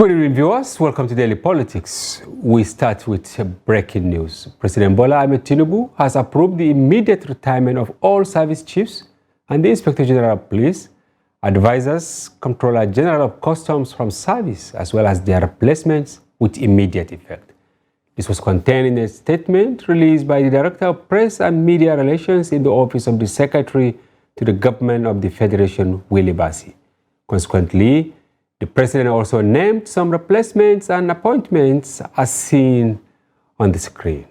Good evening, viewers. Welcome to Daily Politics. We start with breaking news. President Bola Tinubu has approved the immediate retirement of all service chiefs and the Inspector General of Police, advisors, Comptroller General of Customs from service, as well as their replacements with immediate effect. This was contained in a statement released by the Director of Press and Media Relations in the Office of the Secretary to the Government of the Federation, Willie Bassi. Consequently, the President also named some replacements and appointments as seen on the screen.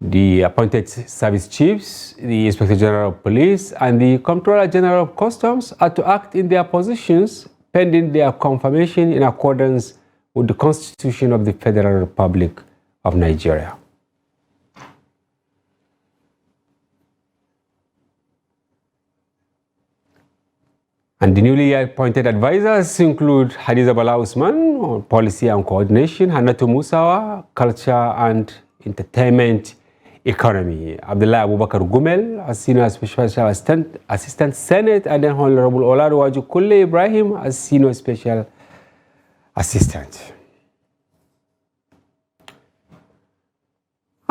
The appointed service chiefs, the Inspector General of Police, and the Comptroller General of Customs are to act in their positions pending their confirmation in accordance with the Constitution of the Federal Republic of Nigeria. And the newly appointed advisors include Hadiza Bala Usman on Policy and Coordination, Hannatu Musawa, Culture and Entertainment Economy, Abdullah Abubakar Gumel as Senior Special Assistant Senate, and then Honorable Olaruwaju Kulle Ibrahim as Senior Special Assistant.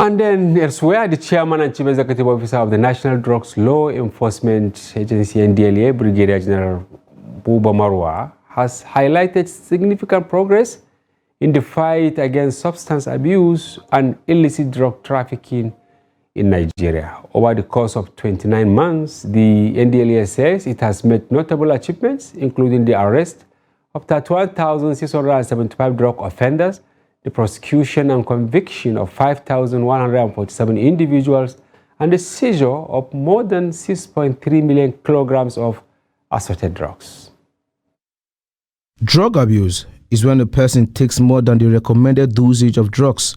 And then elsewhere, the Chairman and Chief Executive Officer of the National Drugs Law Enforcement Agency, NDLEA, Brigadier General Buba Marwa, has highlighted significant progress in the fight against substance abuse and illicit drug trafficking in Nigeria. Over the course of 29 months, the NDLEA says it has made notable achievements, including the arrest of 31,675 drug offenders, the prosecution and conviction of 5,147 individuals, and the seizure of more than 6.3 million kilograms of assorted drugs. Drug abuse is when a person takes more than the recommended dosage of drugs.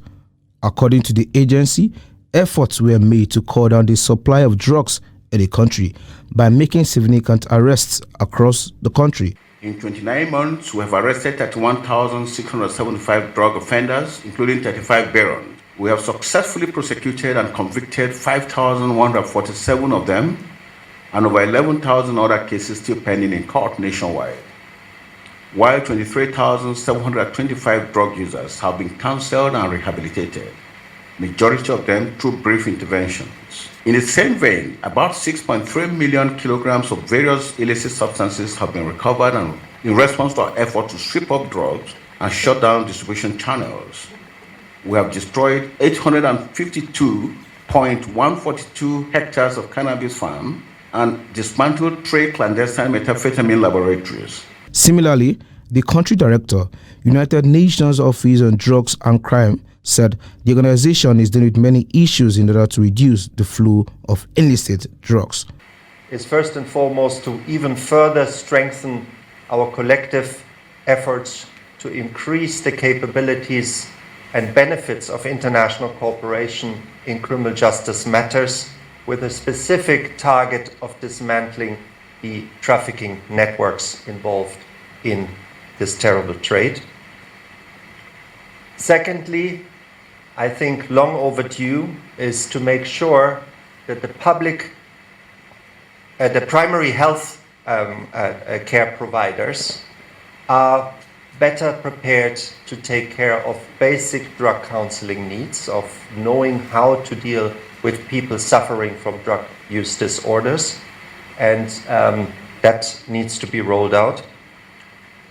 According to the agency, efforts were made to cut down the supply of drugs in the country by making significant arrests across the country. In 29 months, we have arrested 31,675 drug offenders, including 35 barons. We have successfully prosecuted and convicted 5,147 of them, and over 11,000 other cases still pending in court nationwide. While 23,725 drug users have been counseled and rehabilitated, majority of them through brief interventions. In the same vein, about 6.3 million kilograms of various illicit substances have been recovered and in response to our effort to sweep up drugs and shut down distribution channels. We have destroyed 852.142 hectares of cannabis farm and dismantled 3 clandestine methamphetamine laboratories. Similarly, the country director, United Nations Office on Drugs and Crime, said the organization is dealing with many issues in order to reduce the flow of illicit drugs. Is first and foremost to even further strengthen our collective efforts to increase the capabilities and benefits of international cooperation in criminal justice matters, with a specific target of dismantling the trafficking networks involved in this terrible trade. Secondly, I think long overdue is to make sure that the primary health care providers are better prepared to take care of basic drug counseling needs, of knowing how to deal with people suffering from drug use disorders, and that needs to be rolled out.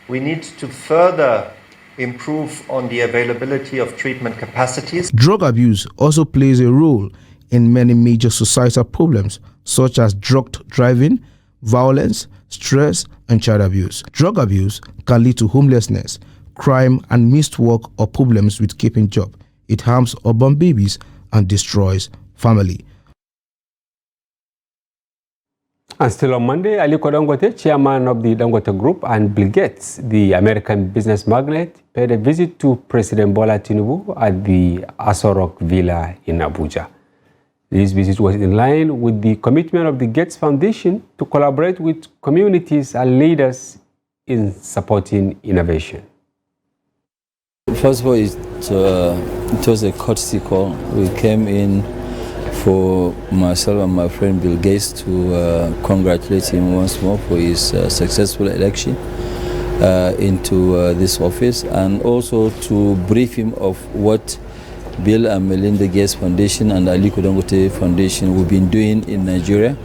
We need to further improve on the availability of treatment capacities. Drug abuse also plays a role in many major societal problems, such as drug driving, violence, stress, and child abuse. Drug abuse can lead to homelessness, crime, and missed work or problems with keeping job. It harms urban babies and destroys family. And still on Monday, Aliko Dangote, chairman of the Dangote Group, and Bill Gates, the American business magnate, paid a visit to President Bola Tinubu at the Aso Rock Villa in Abuja. This visit was in line with the commitment of the Gates Foundation to collaborate with communities and leaders in supporting innovation. First of all, it was a courtesy call. We came in for myself and my friend Bill Gates to congratulate him once more for his successful election. into this office, and also to brief him of what Bill and Melinda Gates Foundation and Aliko Dangote Foundation we've been doing in Nigeria,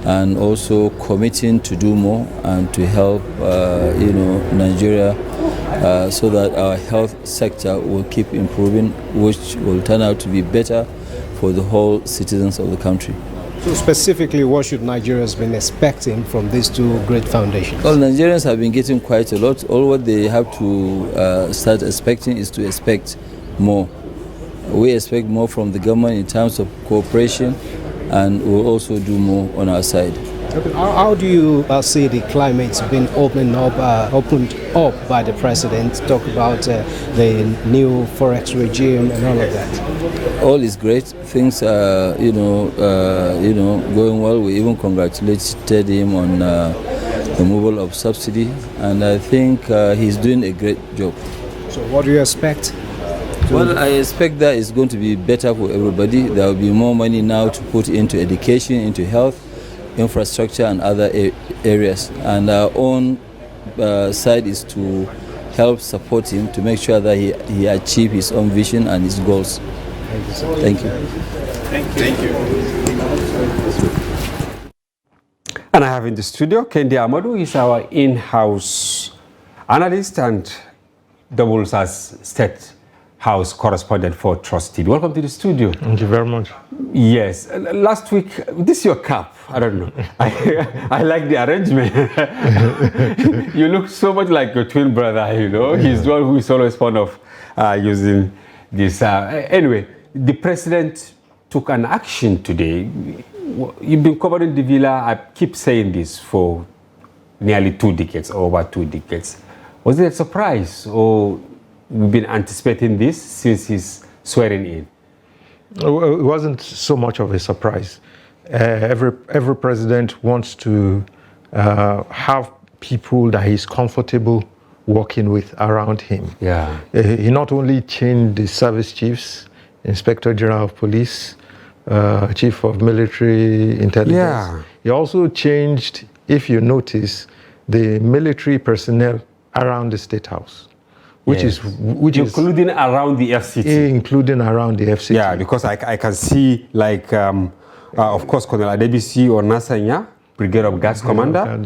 and also committing to do more and to help Nigeria so that our health sector will keep improving, which will turn out to be better for the whole citizens of the country. So specifically, what should Nigerians been expecting from these two great foundations? Well, Nigerians have been getting quite a lot. All what they have to start expecting is to expect more. We expect more from the government in terms of cooperation, and we'll also do more on our side. Okay. How do you see the climate being opened up by the president? Talk about the new forex regime and all of that. All is great. Things are, going well. We even congratulated him on the removal of subsidy, and I think he's doing a great job. So, what do you expect? Well, I expect that it's going to be better for everybody. There will be more money now to put into education, into health, infrastructure and other areas, and our own side is to help support him to make sure that he achieves his own vision and his goals. Thank you. Thank you. And I have in the studio Kendi Amadou. He's our in-house analyst and doubles as State House correspondent for Trust TV. Welcome to the studio. Thank you very much. Yes, last week, this is your cap. I don't know. I like the arrangement. You look so much like your twin brother, He's the one who is always fond of using this. Anyway, the president took an action today. You've been covering the villa, I keep saying this, for nearly 2 decades, over 2 decades. Was it a surprise, or we've been anticipating this since his swearing in? It wasn't so much of a surprise. Every president wants to have people that he's comfortable working with around him. Yeah. He not only changed the service chiefs, Inspector General of Police, Chief of Military Intelligence. Yeah. He also changed, if you notice, the military personnel around the State House. Which Yes. is including around the FCT. including around the FCT. Yeah, because I can see, like, of course, Colonel Adebisi Onasanya, Brigade of Guards Commander,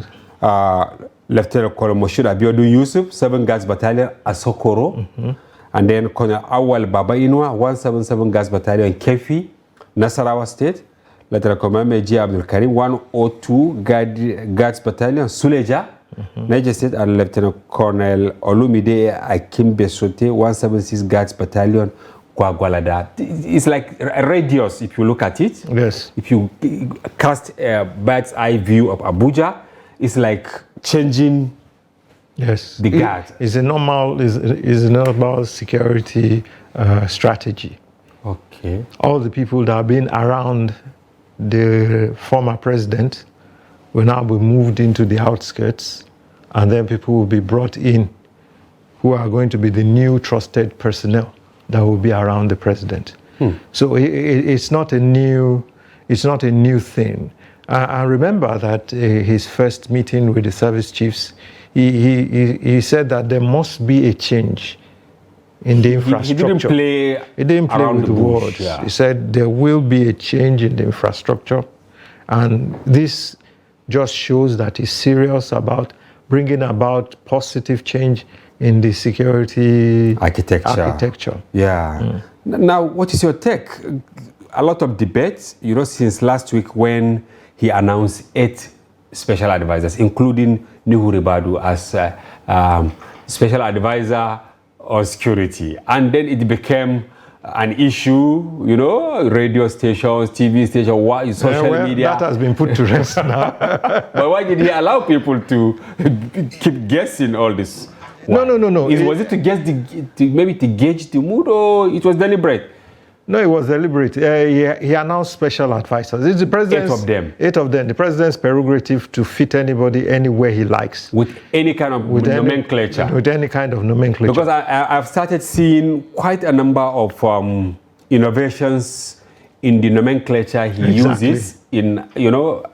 Lieutenant Colonel Moshood Abiodun Yusuf, 7 Guards Battalion, Asokoro, and then Colonel Awal Baba Inua, 177 Guards Battalion, Kefi, Nasarawa State, Lieutenant Colonel Meji Abdul Karim, 102 Guards Battalion, Suleja, Niger State, and Lieutenant Colonel Olumide Akimbe Sote, 176 Guards Battalion, Kwagwalada. It's like a radius, if you look at it. Yes. If you cast a bird's eye view of Abuja, it's like changing Yes. the guard. It's a normal security strategy. Okay. All the people that have been around the former president will now be moved into the outskirts, and then people will be brought in who are going to be the new trusted personnel that will be around the president. So it's not a new thing. I remember that his first meeting with the service chiefs, he said that there must be a change in the infrastructure. He didn't play with the words. Yeah. He said there will be a change in the infrastructure, and this just shows that he's serious about bringing about positive change in the security architecture. Yeah. Now, what is your take? A lot of debates, since last week when he announced 8 special advisors, including Nuhu Ribadu as special advisor on security. And then it became an issue, radio stations, TV stations, social media. That has been put to rest now. But why did he allow people to keep guessing all this? Why? No. Was it to guess maybe to gauge the mood, or it was deliberate? No, it was deliberate. He announced special advisors. It's the president's, 8 of them. 8 of them. The president's prerogative to fit anybody anywhere he likes. With any kind of nomenclature. With any kind of nomenclature. Because I've started seeing quite a number of innovations in the nomenclature he uses in,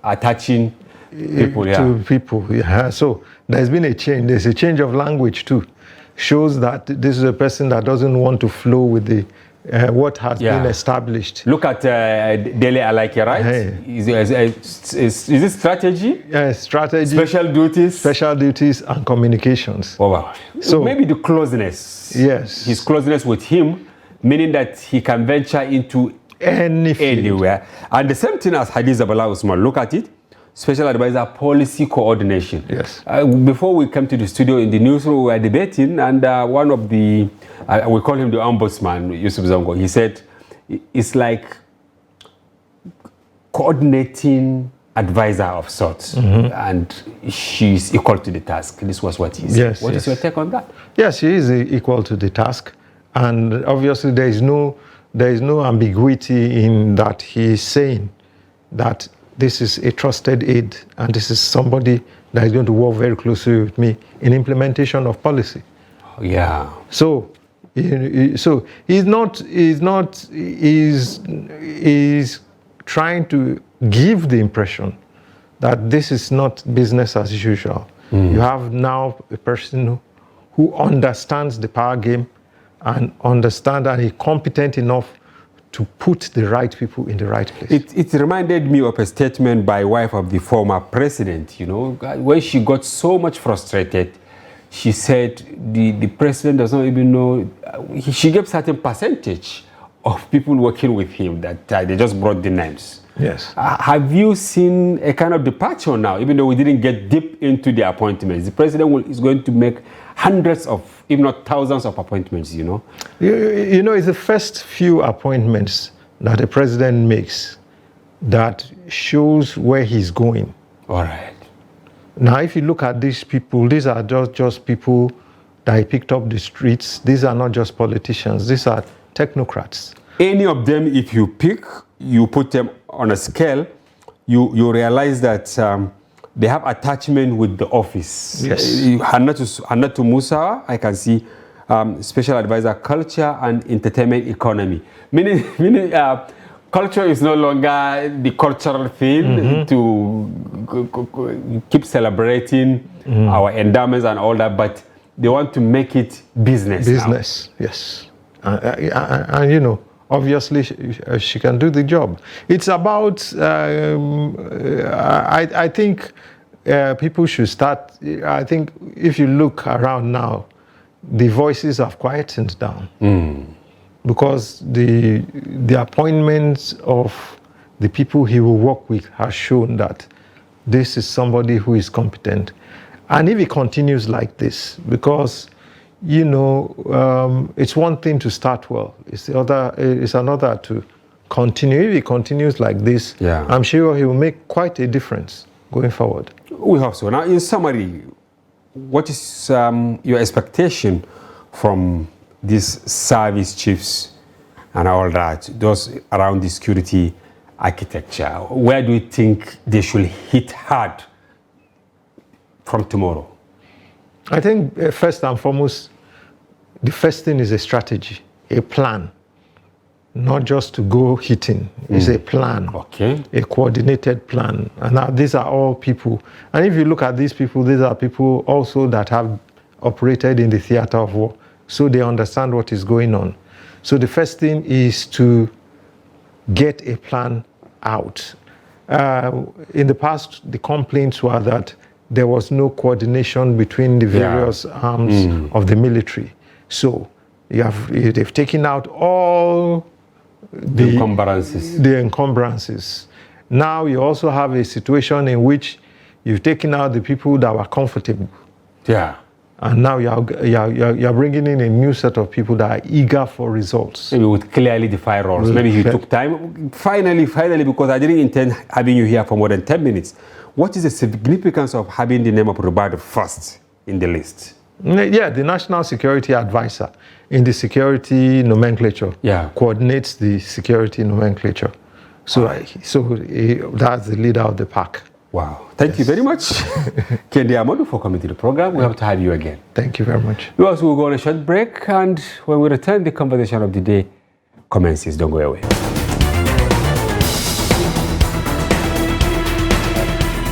attaching people, yeah. to people. Yeah. So there's been a change. There's a change of language too. Shows that this is a person that doesn't want to flow with the what has been established. Look at Dele Alike, right? Hey. Is this strategy? Strategy, Special duties and communications. Oh, wow. So maybe the closeness. Yes. His closeness with him, meaning that he can venture into anywhere. And the same thing as Hadiza Bala Usman. Look at it. Special advisor policy coordination. Yes. Before we came to the studio in the newsroom, we were debating, and one of the, we call him the ombudsman, Yusuf Zongo, he said, it's like coordinating advisor of sorts, and she's equal to the task. This was what he said. Yes, What is your take on that? Yes, she is equal to the task, and obviously there is no ambiguity in that he is saying that this is a trusted aide, and this is somebody that is going to work very closely with me in implementation of policy. Yeah. So he's trying to give the impression that this is not business as usual. You have now a person who understands the power game and is competent enough to put the right people in the right place. It reminded me of a statement by wife of the former president, you know, when she got so much frustrated. She said the president does not even know, she gave certain percentage of people working with him that they just brought the names. Yes. Have you seen a kind of departure now, even though we didn't get deep into the appointments? The president is going to make hundreds of, if not thousands of appointments, you know? You know, it's the first few appointments that the president makes that shows where he's going. All right. Now, if you look at these people, these are just people that he picked up the streets. These are not just politicians. These are technocrats. Any of them, if you pick, you put them on a scale, you realize that they have attachment with the office. Yes. Hannatu Musa, I can see special advisor culture and entertainment economy. Meaning culture is no longer the cultural thing to keep celebrating our endowments and all that, but they want to make it business. Business, now. Yes. And you know, obviously she can do the job. It's about, I think people should start, I think if you look around now, the voices have quietened down. Because the appointments of the people he will work with has shown that this is somebody who is competent. And if he continues like this, because, you know, it's one thing to start well, it's another to continue. If he continues like this, I'm sure he will make quite a difference going forward. We hope so. Now, in summary, what is your expectation from these service chiefs and all that, those around the security architecture? Where do you think they should hit hard from tomorrow? I think first and foremost, the first thing is a strategy, a plan, not just to go hitting. It's a plan, a coordinated plan. And now these are all people. And if you look at these people, these are people also that have operated in the theater of war. So they understand what is going on. So the first thing is to get a plan out. In the past, the complaints were that there was no coordination between the various arms of the military. So they've taken out all the encumbrances. Now you also have a situation in which you've taken out the people that were comfortable. Yeah. And now you're bringing in a new set of people that are eager for results. Maybe with clearly defined roles. Maybe he took time. Finally, because I didn't intend having you here for more than 10 minutes. What is the significance of having the name of Rubadu first in the list? Yeah, the National Security Advisor in the security nomenclature coordinates the security nomenclature. So, that's the leader of the pack. Wow. Thank you very much, Kendi Amadou, for coming to the program. We hope to have you again. Thank you very much. We also will go on a short break, and when we return, the conversation of the day commences. Don't go away.